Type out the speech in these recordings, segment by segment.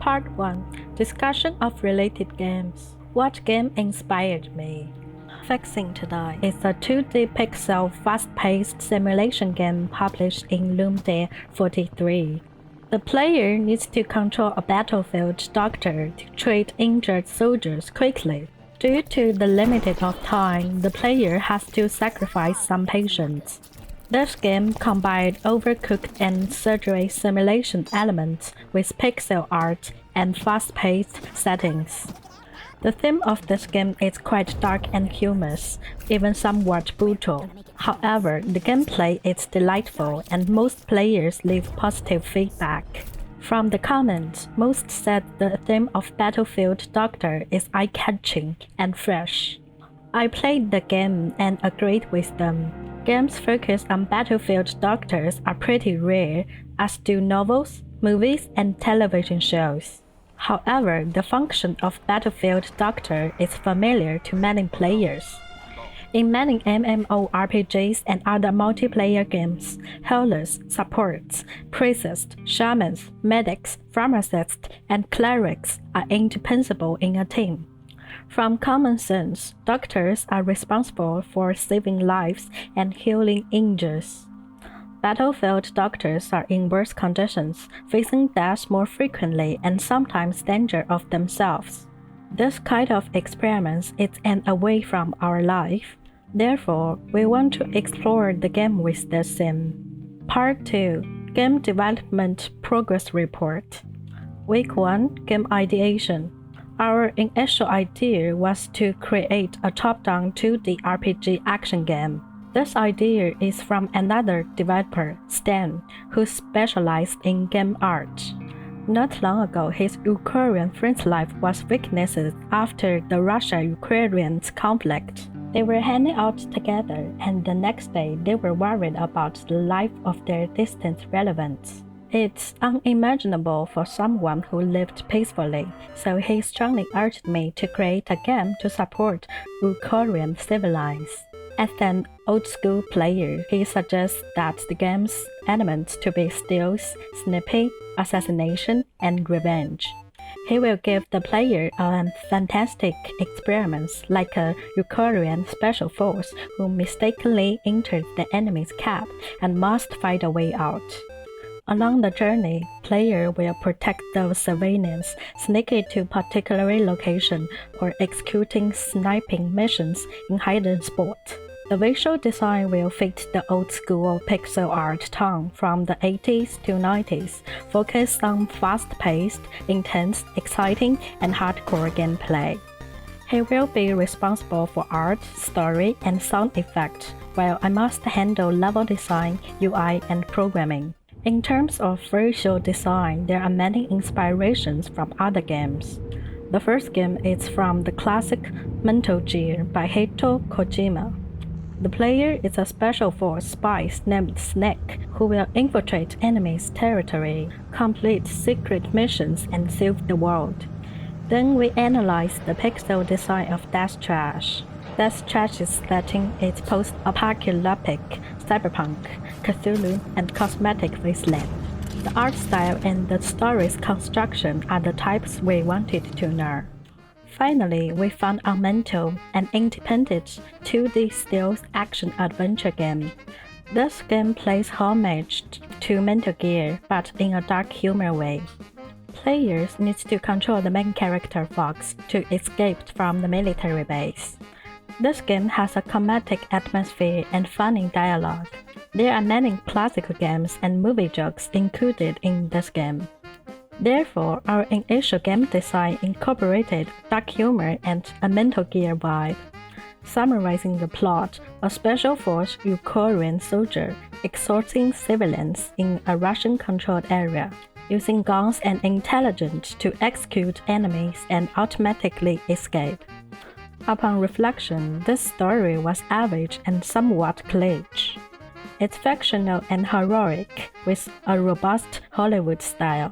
Part 1. Discussion of related games. What game inspired me? Fixing to Die is a 2D pixel fast-paced simulation game published in Lumdare 43. The player needs to control a battlefield doctor to treat injured soldiers quickly. Due to the limited of time, the player has to sacrifice some patients. This game combined overcooked and surgery simulation elements with pixel art and fast-paced settings. The theme of this game is quite dark and humorous, even somewhat brutal. However, the gameplay is delightful and most players leave positive feedback. From the comments, most said the theme of Battlefield Doctor is eye-catching and fresh. I played the game and agreed with them. Games focused on battlefield doctors are pretty rare, as do novels, movies, and television shows. However, the function of Battlefield Doctor is familiar to many players. In many MMORPGs and other multiplayer games, healers, supports, priests, shamans, medics, pharmacists, and clerics are indispensable in a team. From common sense, doctors are responsible for saving lives and healing injuries. Battlefield doctors are in worse conditions, facing death more frequently and sometimes danger of themselves. This kind of experiments is an away from our life. Therefore, we want to explore the game with this theme. Part 2. Game Development Progress Report. Week 1. Game Ideation. Our initial idea was to create a top-down 2D RPG action game. This idea is from another developer, Stan, who specialized in game art. Not long ago, his Ukrainian friend's life was witnessed after the Russia-Ukrainian conflict. They were hanging out together, and the next day they were worried about the life of their distant relatives. It's unimaginable for someone who lived peacefully, so he strongly urged me to create a game to support Ukrainian civilians. As an old-school player, he suggests that the game's elements to be stealth, snipping, assassination, and revenge. He will give the player a fantastic experience like a Ukrainian special force who mistakenly entered the enemy's camp and must find a way out. Along the journey, player will protect those civilians, sneaking to particular location, or executing sniping missions in hidden spot. The visual design will fit the old-school pixel art tone from the 80s to 90s, focused on fast-paced, intense, exciting, and hardcore gameplay. He will be responsible for art, story, and sound effects, while I must handle level design, UI, and programming. In terms of visual design, there are many inspirations from other games. The first game is from the classic Metal Gear by Hideo Kojima. The player is a special force spy named Snake who will infiltrate enemies' territory, complete secret missions, and save the world. Then we analyze the pixel design of Death Trash. Death Trash's setting is post-apocalyptic, cyberpunk, Cthulhu, and cosmetic wasteland. The art style and the story's construction are the types we wanted to know. Finally, we found Memento, an independent 2D stealth action-adventure game. This game plays homage to Metal Gear, but in a dark humor way. Players need to control the main character Fox to escape from the military base. This game has a comedic atmosphere and funny dialogue. There are many classical games and movie jokes included in this game. Therefore, our initial game design incorporated dark humor and a Metal Gear vibe. Summarizing the plot, a special force Ukrainian soldier extorting civilians in a Russian-controlled area, using guns and intelligence to execute enemies and automatically escape. Upon reflection, this story was average and somewhat glitch. It's fictional and heroic, with a robust Hollywood style.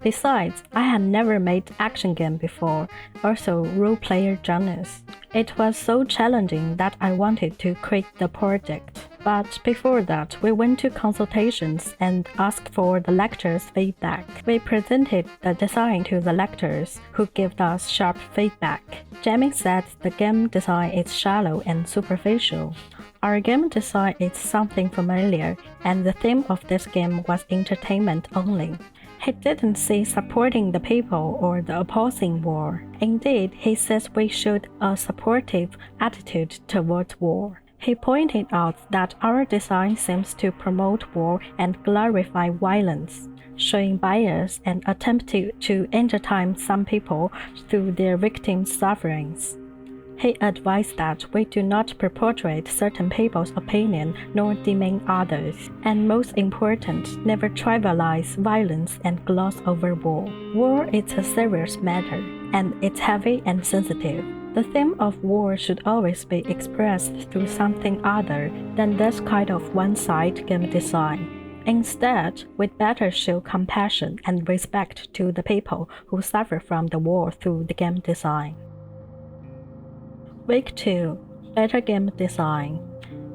Besides, I had never made action game before, also role-player genres. It was so challenging that I wanted to quit the project. But before that, we went to consultations and asked for the lecturers' feedback. We presented the design to the lecturers, who gave us sharp feedback. Jamie said the game design is shallow and superficial. Our game design is something familiar, and the theme of this game was entertainment only. He didn't see supporting the people or the opposing war. Indeed, he says we showed a supportive attitude towards war. He pointed out that our design seems to promote war and glorify violence, showing bias and attempting to entertain some people through their victims' sufferings. He advised that we do not perpetuate certain people's opinion nor demean others, and most important, never trivialize violence and gloss over war. War is a serious matter, and it's heavy and sensitive. The theme of war should always be expressed through something other than this kind of one-side game design. Instead, we'd better show compassion and respect to the people who suffer from the war through the game design. Week 2. Better game design.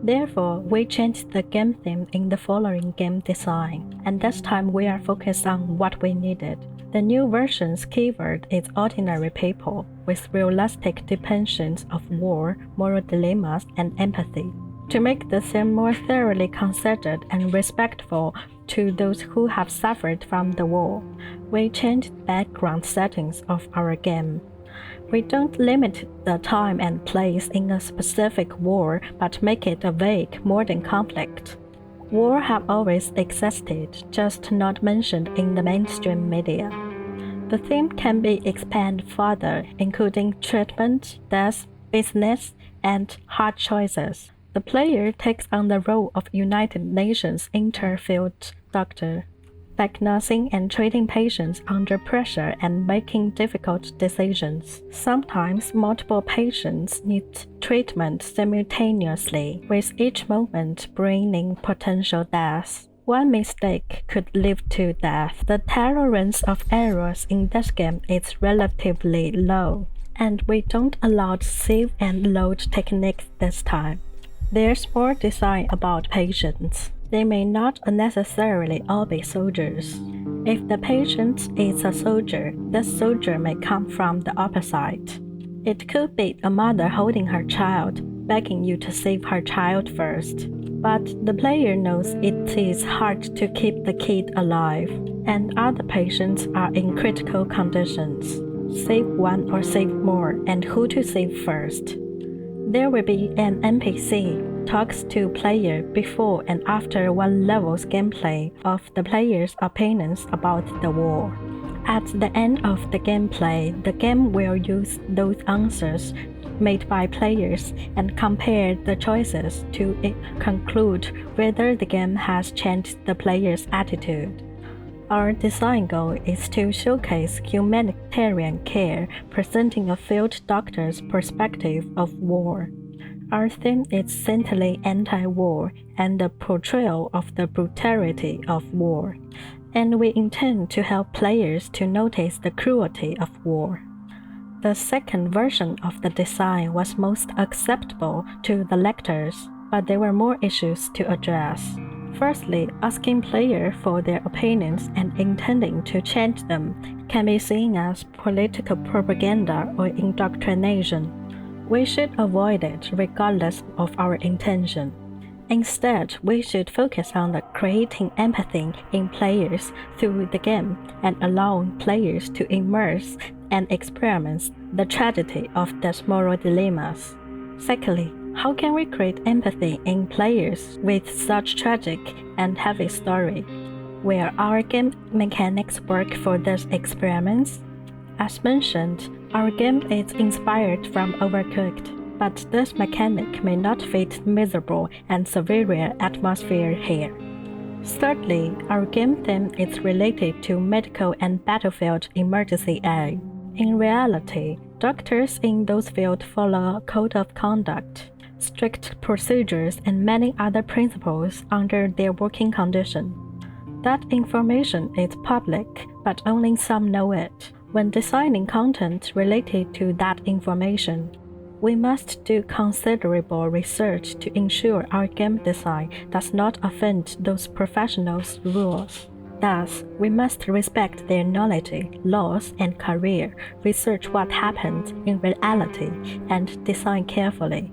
Therefore, we changed the game theme in the following game design, and this time we are focused on what we needed. The new version's keyword is ordinary people, with realistic depictions of war, moral dilemmas, and empathy. To make the theme more thoroughly considered and respectful to those who have suffered from the war, we changed background settings of our game. We don't limit the time and place in a specific war, but make it a vague, modern conflict. War have always existed, just not mentioned in the mainstream media. The theme can be expanded further, including treatment, death, business, and hard choices. The player takes on the role of United Nations interfield doctor, diagnosing and treating patients under pressure and making difficult decisions. Sometimes multiple patients need treatment simultaneously, with each moment bringing potential death. One mistake could lead to death. The tolerance of errors in this game is relatively low, and we don't allow save and load techniques this time. There's more design about patients. They may not necessarily all be soldiers. If the patient is a soldier, the soldier may come from the opposite. It could be a mother holding her child, begging you to save her child first. But the player knows it is hard to keep the kid alive, and other patients are in critical conditions. Save one or save more, and who to save first. There will be an NPC talks to player before and after one level's gameplay of the player's opinions about the war. At the end of the gameplay, the game will use those answers made by players and compare the choices to conclude whether the game has changed the player's attitude. Our design goal is to showcase humanitarian care, presenting a field doctor's perspective of war. Our theme is centrally anti-war and the portrayal of the brutality of war, and we intend to help players to notice the cruelty of war. The second version of the design was most acceptable to the lectors, but there were more issues to address. Firstly, asking players for their opinions and intending to change them can be seen as political propaganda or indoctrination. We should avoid it regardless of our intention. Instead, we should focus on creating empathy in players through the game and allowing players to immerse and experience the tragedy of these moral dilemmas. Secondly, how can we create empathy in players with such tragic and heavy story? Will our game mechanics work for these experiments? As mentioned, our game is inspired from Overcooked, but this mechanic may not fit miserable and severe atmosphere here. Thirdly, our game theme is related to medical and battlefield emergency aid. In reality, doctors in those fields follow a code of conduct, strict procedures, and many other principles under their working condition. That information is public, but only some know it. When designing content related to that information, We must do considerable research to ensure our game design does not offend those professionals' rules. Thus, we must respect their knowledge, laws, and career, research what happened in reality, and design carefully.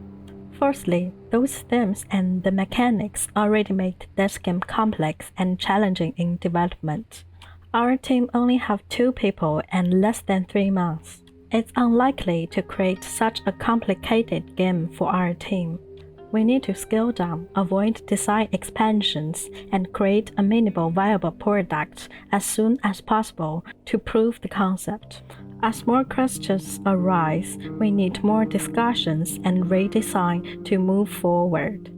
Firstly, those themes and the mechanics already made this game complex and challenging in development. Our team only have 2 people and less than 3 months. It's unlikely to create such a complicated game for our team. We need to scale down, avoid design expansions, and create a minimal viable product as soon as possible to prove the concept. As more questions arise, we need more discussions and redesign to move forward.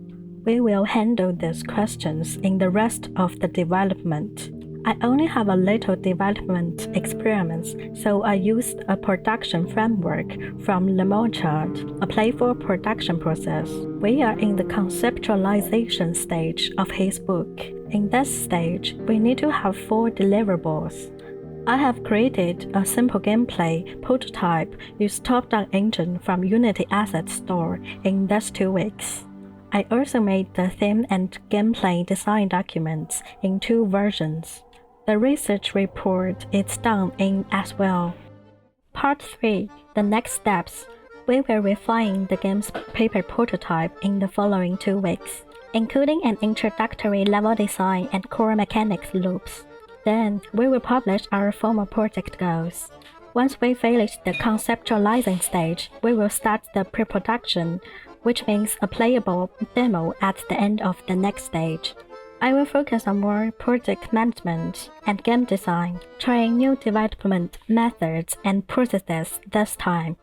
We will handle these questions in the rest of the development. I only have a little development experience, so I used a production framework from Lemonchart, a playful production process. We are in the conceptualization stage of his book. In this stage, we need to have 4 deliverables. I have created a simple gameplay prototype using top-down engine from Unity Asset Store in these 2 weeks. I also made the theme and gameplay design documents in 2 versions. The research report is done in as well. Part 3. The next steps. We will refine the game's paper prototype in the following 2 weeks, including an introductory level design and core mechanics loops. Then, we will publish our formal project goals. Once we finish the conceptualizing stage, we will start the pre-production, which means a playable demo at the end of the next stage. I will focus on more project management and game design, trying new development methods and processes this time.